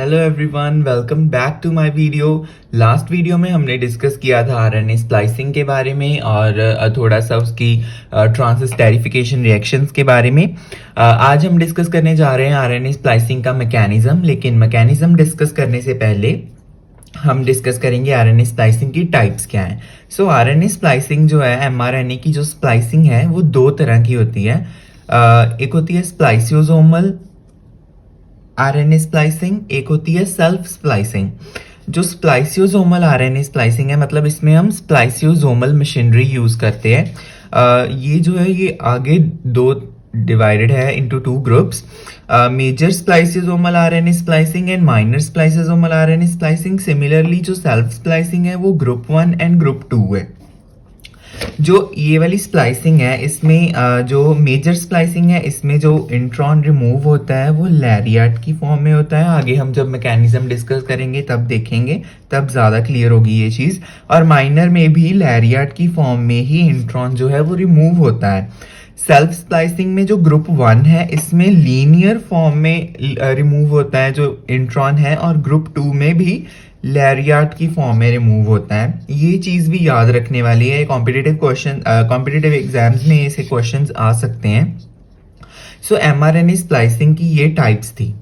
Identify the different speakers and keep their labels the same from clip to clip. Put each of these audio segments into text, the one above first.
Speaker 1: Hello everyone, welcome back to my video. Last video में हमने discuss किया था आरएनए स्प्लाइसिंग के बारे में और थोड़ा सा उसकी ट्रांसस्टेरिफिकेशन रिएक्शंस के बारे में। आज हम डिस्कस करने जा रहे हैं आरएनए स्प्लाइसिंग का मैकेनिज्म। लेकिन मैकेनिज्म डिस्कस करने से पहले हम डिस्कस करेंगे आरएनए स्प्लाइसिंग की टाइप्स क्या हैं। सो आरएनए स्प्लाइसिंग जो है, एमआरएनए की जो स्प्लाइसिंग है वो दो तरह की होती है। एक होती है स्प्लाइसियोसोमल आरएनए स्प्लाइसिंग, एक होती है सेल्फ स्प्लाइसिंग। जो स्प्लाइसियोसोमल आरएनए स्प्लाइसिंग है, मतलब इसमें हम स्प्लाइसियोसोमल मशीनरी यूज करते हैं। ये जो है ये आगे दो डिवाइडेड है into two groups, major spliceosomal RNA splicing and minor spliceosomal RNA splicing. Similarly जो सेल्फ स्प्लाइसिंग है वो ग्रुप 1 एंड ग्रुप 2 है। जो ये वाली स्प्लाइसिंग है इसमें जो मेजर स्प्लाइसिंग है इसमें जो इंट्रॉन रिमूव होता है वो लैरिएट की फॉर्म में होता है। आगे हम जब मैकेनिज्म डिस्कस करेंगे तब देखेंगे, तब ज़्यादा क्लियर होगी ये चीज़। और माइनर में भी लैरिएट की फॉर्म में ही इंट्रॉन जो है वो रिमूव होता है। सेल्फ स्प्लाइसिंग में जो ग्रुप 1 है इसमें लीनियर फॉर्म में रिमूव होता है जो इंट्रॉन है, और ग्रुप 2 में भी लैरिएट की फॉर्म में रिमूव होता है। ये चीज़ भी याद रखने वाली है, कॉम्पिटिटिव क्वेश्चन, कॉम्पिटिटिव एग्जाम्स में ऐसे क्वेश्चंस आ सकते हैं। सो एमआरएनए स्प्लाइसिंग की ये टाइप्स थी।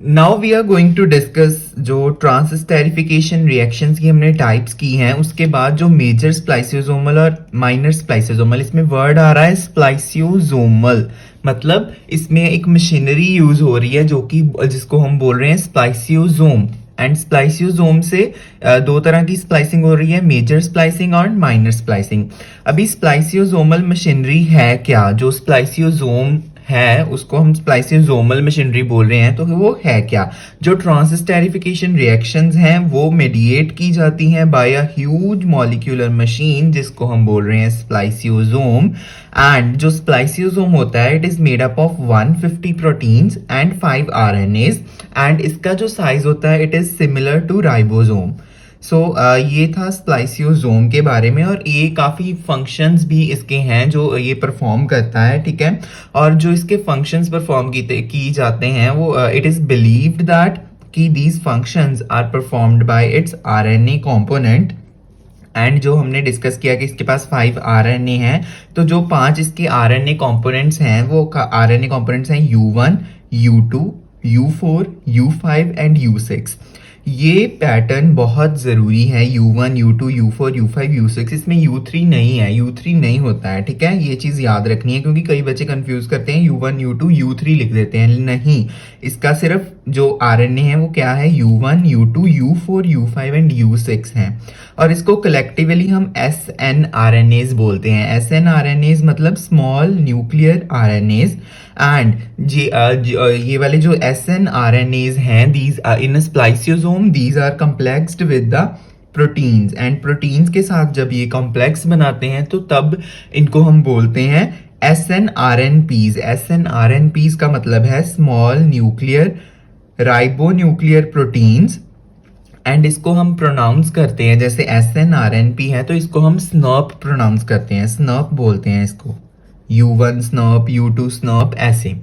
Speaker 1: Now we are going to discuss जो ट्रांसस्टेरिफिकेशन रिएक्शंस की हमने टाइप्स की हैं, उसके बाद जो मेजर स्प्लाइसियोसोमल और माइनर स्प्लाइसियोसोमल, इसमें वर्ड आ रहा है स्प्लाइसियोसोमल, मतलब इसमें एक मशीनरी यूज हो रही है जो कि जिसको हम बोल रहे हैं स्प्लाइसियोसोम। एंड स्प्लाइसियोसोम से दो तरह की स्प्लाइसिंग हो रही है, मेजर स्प्लाइसिंग और माइनर स्प्लाइसिंग। अभी स्प्लाइसियोसोमल मशीनरी है क्या? जो स्प्लाइसियोसोम है उसको हम स्प्लाइसियोसोमल मशीनरी बोल रहे हैं, तो वो है क्या? जो ट्रांसस्टेरिफिकेशन रिएक्शंस हैं वो मेडिएट की जाती हैं by a huge molecular machine जिसको हम बोल रहे हैं स्प्लाइसियोसोम। एंड जो स्प्लाइसियोसोम होता है it is made up of 150 proteins and 5 RNAs, and इसका जो साइज होता है it is similar to ribosome. So ये था स्प्लाइसियोसोम के बारे में, और ये काफ़ी फंक्शंस भी इसके हैं जो ये परफॉर्म करता है, ठीक है। और जो इसके फंक्शंस परफॉर्म की जाते हैं वो इट इज़ बिलीव्ड दैट कि these functions are performed by its RNA component. And जो हमने डिस्कस किया कि इसके पास 5 आरएनए हैं, तो जो 5 इसके आरएनए कंपोनेंट्स हैं वो आरएनए कंपोनेंट्स हैं U1, U2, U4, U5 and U6। ये पैटर्न बहुत ज़रूरी है, U1, U2, U4, U5, U6। इसमें U3 नहीं है, U3 नहीं होता है, ठीक है। ये चीज़ याद रखनी है क्योंकि कई बच्चे कंफ्यूज करते हैं, U1, U2, U3 लिख देते हैं। नहीं, इसका सिर्फ जो आरएनए है वो क्या है, U1, U2, U4, U5 and U6 हैं। और इसको कलेक्टिवली हम SNRNAs बोलते हैं। SNRNAs मतलब स्मॉल न्यूक्लियर आरएनएज। एंड ये वाले जो SNRNAs हैं, these in spliceosome these are complexed with the proteins, and proteins के साथ जब ये कॉम्प्लेक्स बनाते हैं तो तब इनको हम बोलते हैं SNRNPs। SNRNPs का मतलब है स्मॉल न्यूक्लियर राइबोन्यूक्लियर प्रोटीन्स। एंड इसको हम प्रोनाउंस करते हैं, जैसे SNRNP है तो इसको हम स्नर्प प्रोनाउंस करते हैं, स्नर्प बोलते हैं इसको, U1 स्नर्प, U2 स्नर्प, ऐसे।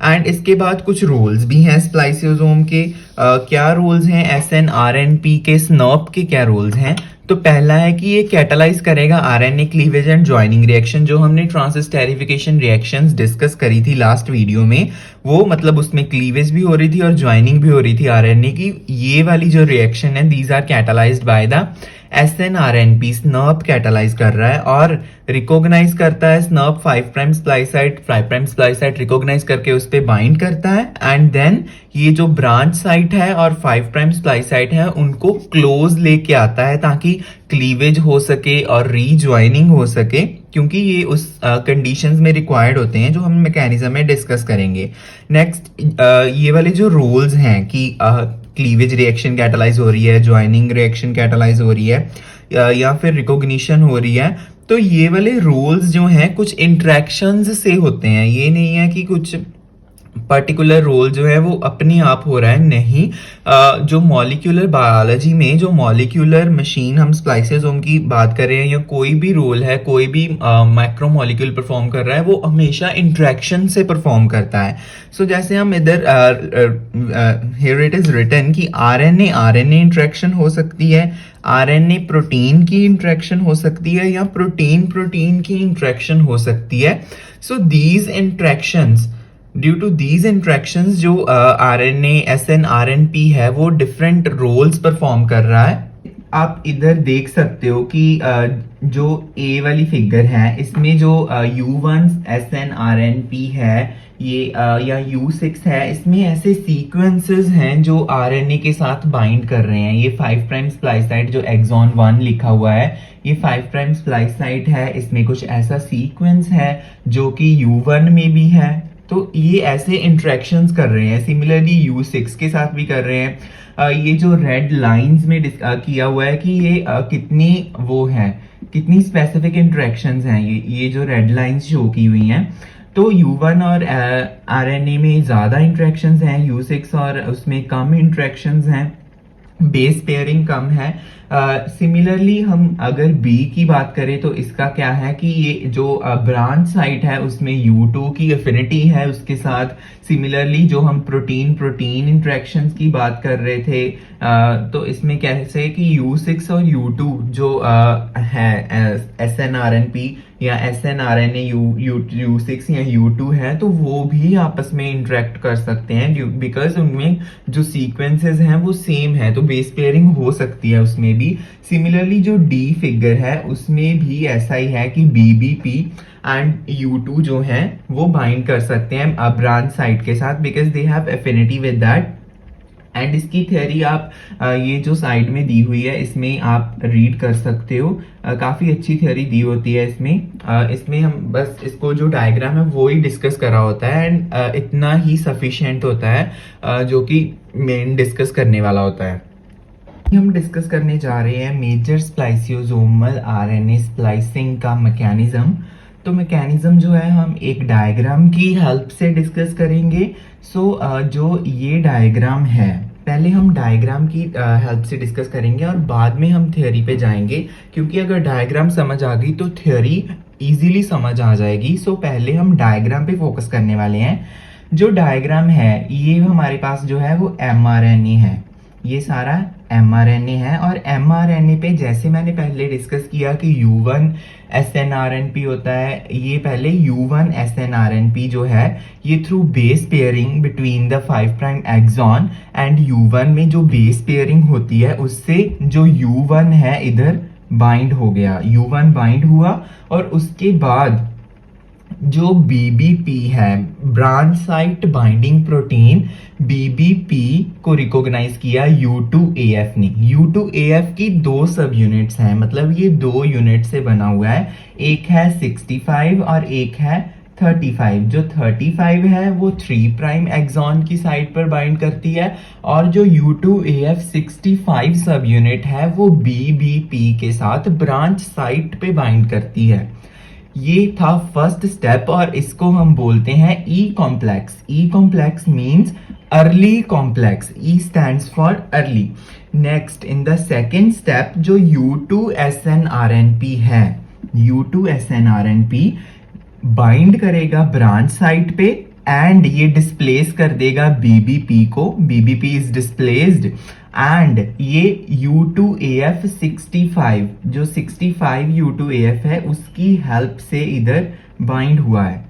Speaker 1: एंड इसके बाद कुछ रोल्स भी हैं स्प्लाइसियोसोम के। क्या रोल्स हैं SNRNP के, स्नर्प के क्या रोल्स हैं? तो पहला है कि ये कैटालाइज करेगा RNA cleavage and joining reaction. जो हमने ट्रांसस्टेरिफिकेशन रिएक्शंस डिस्कस करी थी लास्ट वीडियो में, वो मतलब उसमें क्लीवेज भी हो रही थी और ज्वाइनिंग भी हो रही थी आरएनए की। ये वाली जो रिएक्शन है these are catalysed by the SNRNP। Snurp catalyse कर रहा है और रिकॉग्नाइज करता है snurp 5 prime splice site, 5 prime splice site recognise करके उस पर बाइंड करता है। एंड देन ये जो ब्रांच साइट है और 5 प्राइम स्प्लाइस साइट है उनको क्लोज लेके आता है ताकि क्लीवेज हो सके और रीज्वाइनिंग हो सके, क्योंकि ये उस कंडीशंस में रिक्वायर्ड होते हैं जो हम मैकेनिज्म में डिस्कस करेंगे। नेक्स्ट ये वाले जो रोल्स हैं कि क्लीवेज रिएक्शन कैटालाइज हो रही है, ज्वाइनिंग रिएक्शन कैटालाइज हो रही है या फिर रिकॉग्निशन हो रही है, तो ये वाले रोल्स जो हैं कुछ इंट्रैक्शंस से होते हैं। ये नहीं है कि कुछ पर्टिकुलर रोल जो है वो अपने आप हो रहा है, नहीं। जो मॉलिक्यूलर बायोलॉजी में जो मॉलिक्यूलर मशीन हम स्प्लाइसियोसोम की बात कर रहे हैं, या कोई भी रोल है, कोई भी मैक्रो मॉलिक्यूल परफॉर्म कर रहा है, वो हमेशा इंट्रैक्शन से परफॉर्म करता है। सो जैसे हम इधर हियर इट इज रिटन कि आरएनए आरएनए इंट्रैक्शन हो सकती है, आरएनए प्रोटीन की इंट्रैक्शन हो सकती है, या प्रोटीन प्रोटीन की इंट्रैक्शन हो सकती है। So these interactions, due to these interactions, जो R N S N R N P है वो डिफरेंट रोल्स परफॉर्म कर रहा है। आप इधर देख सकते हो कि जो ए वाली फिगर है इसमें जो U1SNRNP है ये या U6 है, इसमें ऐसे सीक्वेंसेस हैं जो आरएनए के साथ बाइंड कर रहे हैं। ये 5 प्राइम स्प्लाइस साइट जो एक्सॉन 1 लिखा हुआ है, ये 5 प्राइम स्प्लाइस साइट है, इसमें कुछ ऐसा सीक्वेंस है जो कि U1 में भी है। तो ये ऐसे इंट्रैक्शंस कर रहे हैं। सिमिलरली U6 के साथ भी कर रहे हैं। ये जो रेड लाइंस में किया हुआ है कि ये कितनी वो है, कितनी स्पेसिफिक इंट्रैक्शंस हैं, ये जो रेड लाइंस शो की हुई हैं। तो U1 और आरएनए में ज़्यादा इंट्रैक्शंस हैं, U6 और उसमें कम इंट्रैक्शंस हैं, बेस पेयरिंग कम है। सिमिलरली हम अगर बी की बात करें तो इसका क्या है कि ये जो ब्रांच साइट है उसमें U2 की अफिनिटी है उसके साथ। सिमिलरली जो हम प्रोटीन प्रोटीन इंट्रैक्शंस की बात कर रहे थे, तो इसमें कैसे कि U6 और U2 जो है SNRNP या SNRNA U6 या U2 है, तो वो भी आपस में इंटरेक्ट कर सकते हैं बिकॉज उनमें जो सीक्वेंसेस हैं वो सेम है, तो बेस पेयरिंग हो सकती है उसमें भी। सिमिलरली जो डी फिगर है उसमें भी ऐसा ही है कि BBP एंड U2 जो है वो बाइंड कर सकते हैं ब्रांच साइट के साथ because they have affinity with that. And इसकी थ्योरी आप ये जो साइड में दी हुई है इसमें आप रीड कर सकते हो। काफ़ी अच्छी थ्योरी दी होती है इसमें। इसमें हम बस इसको जो डायग्राम है वो ही डिस्कस करा होता है एंड इतना ही सफिशिएंट होता है जो कि मेन डिस्कस करने वाला होता है। हम डिस्कस करने जा रहे हैं मेजर स्प्लाइसियोसोमल आरएनए स्प्लाइसिंग का मैकेनिज्म। तो मैकेनिज्म जो है हम एक डायग्राम की हेल्प से डिस्कस करेंगे। जो ये डायग्राम है, पहले हम डायग्राम की हेल्प से डिस्कस करेंगे और बाद में हम थ्योरी पे जाएंगे, क्योंकि अगर डायग्राम समझ आ गई तो थ्योरी इजीली समझ आ जाएगी। पहले हम डायग्राम पे फोकस करने वाले हैं। जो डायग्राम है ये हमारे पास जो है वो mRNA है, ये सारा mRNA है। और mRNA पे जैसे मैंने पहले डिस्कस किया कि U1SNRNP होता है, ये पहले U1SNRNP जो है ये through base pairing between the 5 prime exon and U1 में जो बेस पेयरिंग होती है उससे जो U1 है इधर बाइंड हो गया, U1 बाइंड हुआ और उसके बाद जो BBP है, branch site binding protein, BBP को रिकॉग्नाइज किया U2AF ने। U2AF की 2 सब यूनिट्स हैं, मतलब ये 2 यूनिट से बना हुआ है, एक है 65 और एक है 35। जो 35 है वो 3 प्राइम एक्सॉन की साइड पर बाइंड करती है और जो U2AF 65 सब यूनिट है वो BBP के साथ ब्रांच साइट पे बाइंड करती है। ये था फर्स्ट स्टेप और इसको हम बोलते हैं E complex. E complex means early complex, E stands for early. Next in the second step जो U2SNRNP है, U2SNRNP बाइंड करेगा ब्रांच साइट पे एंड ये डिस्प्लेस कर देगा BBP को, BBP इज डिस्प्लेस्ड एंड ये U2AF 65 जो 65 U2AF है उसकी हेल्प से इधर बाइंड हुआ है।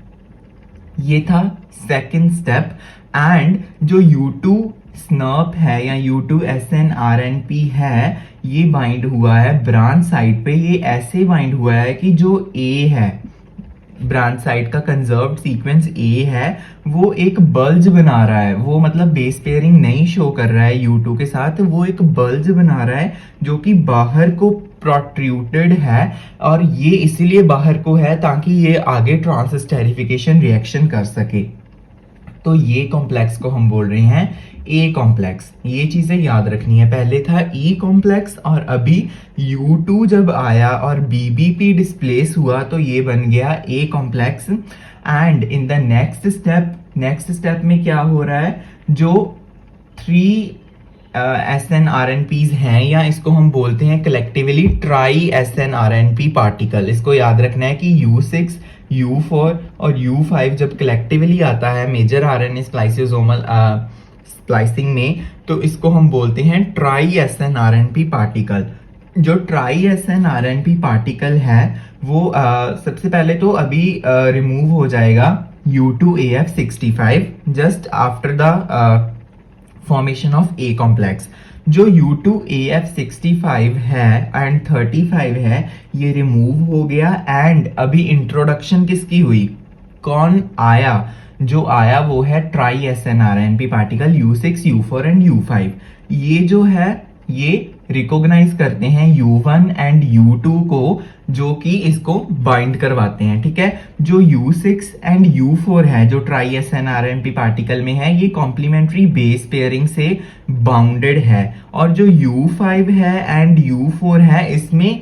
Speaker 1: ये था सेकंड स्टेप। एंड जो U2 SNRP है या U2SNRNP है ये बाइंड हुआ है ब्रांच साइट पे। ये ऐसे बाइंड हुआ है कि जो A है, ब्रांच साइट का कंजर्व्ड सीक्वेंस A है, वो एक बल्ज बना रहा है। वो मतलब बेस पेयरिंग नहीं शो कर रहा है U2 के साथ, वो एक बल्ज बना रहा है जो कि बाहर को प्रोट्रूटेड है। और ये इसीलिए बाहर को है ताकि ये आगे ट्रांसस्टेरिफिकेशन रिएक्शन कर सके। तो ये कॉम्प्लेक्स को हम बोल रहे हैं ए कॉम्प्लेक्स। ये चीजें याद रखनी है। पहले था ई कॉम्प्लेक्स और अभी U2 जब आया और BBP डिस्प्लेस हुआ तो ये बन गया a complex. And in the next step में क्या हो रहा है, जो 3 SNRNPs हैं, या इसको हम बोलते हैं कलेक्टिवली ट्राई SNRNP पार्टिकल। इसको याद रखना है कि U6, U4 और U5 जब कलेक्टिवली आता है मेजर RNA स्प्लाइसियोसोमल स्प्लाइसिंग में, तो इसको हम बोलते हैं ट्राई SNRNP पार्टिकल। जो ट्राई SNRNP पार्टिकल है वो सबसे पहले तो अभी रिमूव हो जाएगा U2AF65 just after the formation of A complex. जो U2AF65 है एंड 35 है, ये रिमूव हो गया एंड अभी इंट्रोडक्शन किसकी हुई, कौन आया, जो आया वो है try SNRNP particle U6, U4 and U5। ये जो है ये रिकॉग्नाइज करते हैं U1 एंड U2 को, जो कि इसको बाइंड करवाते हैं, ठीक है। जो U6 एंड U4 है जो ट्राई SNRNP पार्टिकल में है, ये कॉम्प्लीमेंट्री बेस पेयरिंग से बाउंडेड है, और जो U5 है एंड U4 है इसमें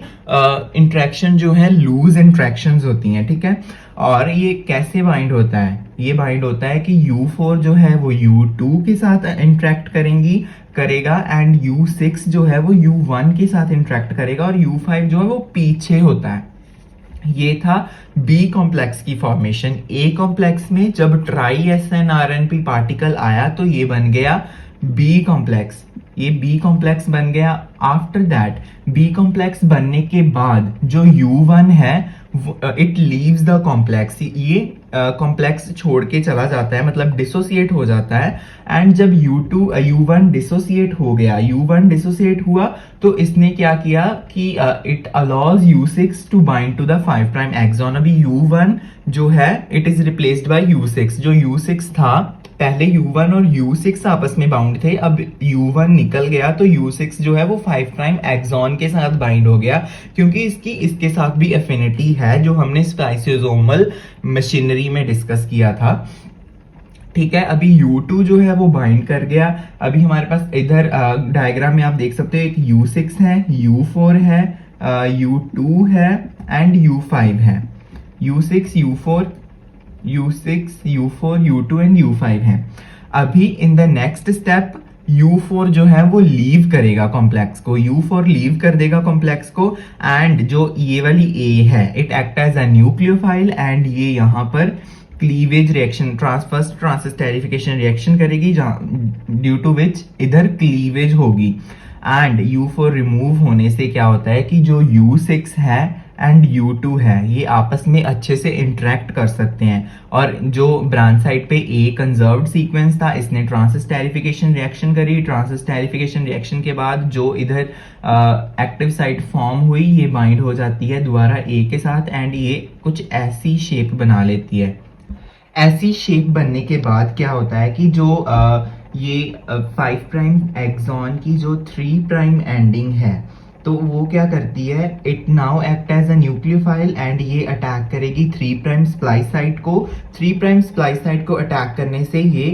Speaker 1: इंट्रैक्शन जो है लूज इंट्रैक्शंस होती हैं, ठीक है। और ये कैसे बाइंड होता है, ये बाइंड होता है कि U4 जो है वो U2 के साथ इंट्रैक्ट करेगा एंड U6 जो है वो U1 के साथ इंटरेक्ट करेगा, और U5 जो है वो पीछे होता है। ये था B कॉम्प्लेक्स की फॉर्मेशन। A कॉम्प्लेक्स में जब ट्राई SNRNP पार्टिकल आया तो ये बन गया B कॉम्प्लेक्स, ये B कॉम्प्लेक्स बन गया। आफ्टर दैट B कॉम्प्लेक्स बनने के बाद जो U1 है इट लीव्स द कॉम्प्लेक्स, ये कॉम्प्लेक्स छोड़ के चला जाता है, मतलब डिसोसिएट हो जाता है। एंड जब U1 डिसोसिएट हो गया, U1 डिसोसिएट हुआ तो इसने क्या किया कि it allows U6 to bind to the 5 prime exon. अभी U1 जो है it is replaced by U6। जो U6 था पहले U1 और U6 आपस में बाउंड थे, अब U1 निकल गया तो U6 जो है वो 5 प्राइम एक्सॉन के साथ बाइंड हो गया, क्योंकि इसके साथ भी एफिनिटी है जो हमने स्प्लाइसियोसोमल मशीनरी में डिस्कस किया था, ठीक है। अभी U2 जो है वो बाइंड कर गया। अभी हमारे पास इधर डायग्राम में आप देख सकते हो एक U6 है, U4 है, U2 है एंड U5 है। U6, U4, U2 and U5 है। अभी in the next step U4 जो है वो लीव करेगा कॉम्प्लेक्स को, U4 लीव कर देगा कॉम्प्लेक्स को, एंड जो ये वाली A है it act as a nucleophile and ये यहाँ पर cleavage reaction first transesterification reaction करेगी, ड्यू टू विच इधर क्लीवेज होगी। एंड U4 रिमूव होने से क्या होता है कि जो U6 है एंड U2 है ये आपस में अच्छे से इंटरेक्ट कर सकते हैं, और जो ब्रांच साइड पे A कंजर्व्ड सीक्वेंस था इसने ट्रांसस्टेरिफिकेशन रिएक्शन करी। ट्रांसस्टेरिफिकेशन रिएक्शन के बाद जो इधर एक्टिव साइट फॉर्म हुई ये बाइंड हो जाती है दोबारा A के साथ, एंड ये कुछ ऐसी शेप बना लेती है। ऐसी शेप बनने के बाद क्या होता है कि जो ये 5 प्राइम एक्सॉन की जो 3 प्राइम एंडिंग है तो वो क्या करती है, it now act as a nucleophile and ये अटैक करेगी 3 प्राइम स्प्लाइस साइट को। 3 प्राइम स्प्लाइस साइट को अटैक करने से ये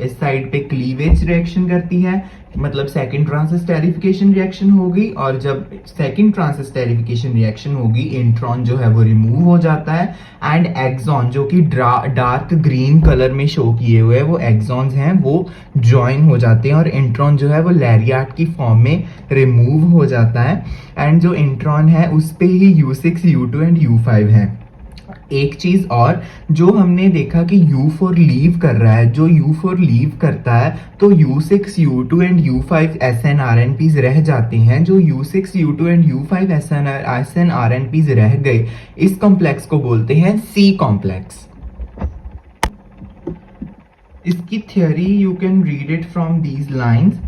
Speaker 1: इस साइड पे क्लीवेज रिएक्शन करती है, मतलब सेकंड ट्रांसस्टेरिफिकेशन रिएक्शन होगी, और जब सेकंड ट्रांसस्टेरिफिकेशन रिएक्शन होगी इंट्रॉन जो है वो रिमूव हो जाता है एंड एक्सॉन जो कि डार्क ग्रीन कलर में शो किए हुए वो एक्सॉन्स हैं वो ज्वाइन हो जाते हैं, और इंट्रॉन जो है वो लैरियाट की फॉर्म में रिमूव हो जाता है। एंड जो इंट्रॉन है उस पे ही U6, U2 एंड U5 है। एक चीज और जो हमने देखा कि U4 लीव कर रहा है, जो U4 लीव करता है तो U6, U2 and U5 SNRNPs रह जाते हैं। जो U6, U2 and U5 SNRNPs रह गए इस कॉम्प्लेक्स को बोलते हैं C कॉम्प्लेक्स। इसकी theory you can read it from these lines.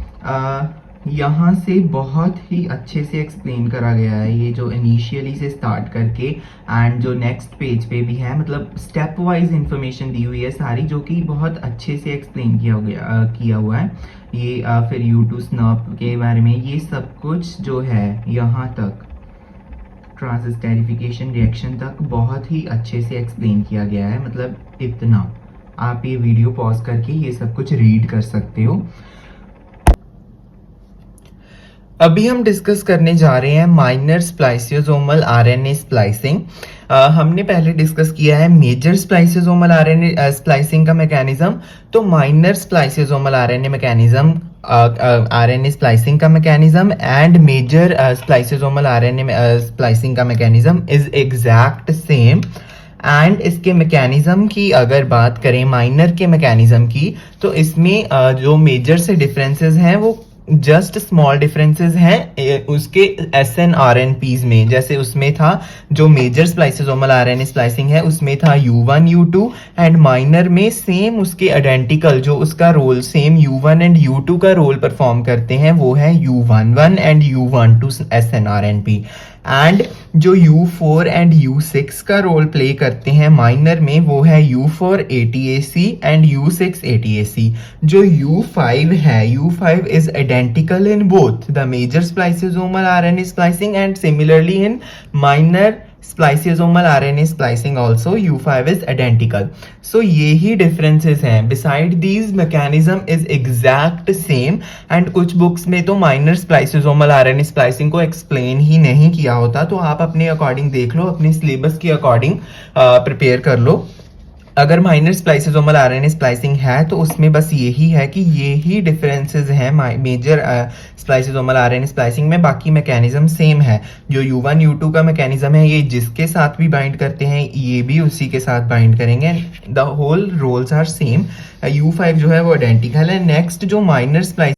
Speaker 1: यहाँ से बहुत ही अच्छे से एक्सप्लेन करा गया है ये जो इनिशियली से स्टार्ट करके एंड जो नेक्स्ट पेज पे भी है, मतलब स्टेप वाइज इंफॉर्मेशन दी हुई है सारी, जो कि बहुत अच्छे से एक्सप्लेन किया हुआ है। ये फिर U2 SNRP के बारे में ये सब कुछ जो है यहाँ तक ट्रांसस्टेरिफिकेशन रिएक्शन तक बहुत ही अच्छे से एक्सप्लेन किया गया है। मतलब इतना आप ये वीडियो पॉज करके ये सब कुछ रीड कर सकते हो। अभी हम डिस्कस करने जा रहे हैं माइनर स्प्लाइसियोसोमल आरएनए स्प्लाइसिंग। हमने पहले डिस्कस किया है मेजर स्प्लाइसिसोमल आरएनए स्प्लाइसिंग का मैकेनिज्म, तो minor spliceosomal RNA mechanism, RNA splicing का mechanism and major spliceosomal RNA splicing का mechanism is exact same. And इसके मैकेनिज्म की अगर बात करें माइनर के मैकेनिज्म की, तो इसमें जो मेजर से डिफरेंसेस हैं वो जस्ट स्मॉल डिफरेंसेस हैं उसके S N R N Ps में। जैसे उसमें था जो मेजर स्प्लाइसिसोमल आरएनए स्प्लाइसिंग है उसमें था U1 U2, एंड माइनर में सेम उसके आइडेंटिकल जो उसका role same U1 and U2 का रोल परफॉर्म करते हैं वो है U11 and U12 S N R N P. And जो U4 एंड U6 का रोल प्ले करते हैं माइनर में वो है U4 ATAC and U6 ATAC। जो U5 है, U5 is identical in both the major spliceosomal RNA splicing and similarly in minor spliceosomal RNA splicing also U5 is identical. So ये ही differences हैं। Beside these mechanism is exact same and कुछ books में तो minor spliceosomal RNA splicing को explain ही नहीं किया होता, तो आप अपने according देख लो, अपने syllabus के according prepare कर लो। अगर माइनर स्प्लाइसिसोमल आरएनए स्प्लाइसिंग है तो उसमें बस यही है कि ये ही डिफरेंसेस हैं मेजर स्प्लाइसिसोमल आरएनए स्प्लाइसिंग में, बाकी मैकेनिज्म सेम है। जो U1 U2 का मैकेनिज्म है ये जिसके साथ भी बाइंड करते हैं ये भी उसी के साथ बाइंड करेंगे, the whole roles are same. U5 जो है वो आइडेंटिकल है। नेक्स्ट जो माइनर स्प्लाइस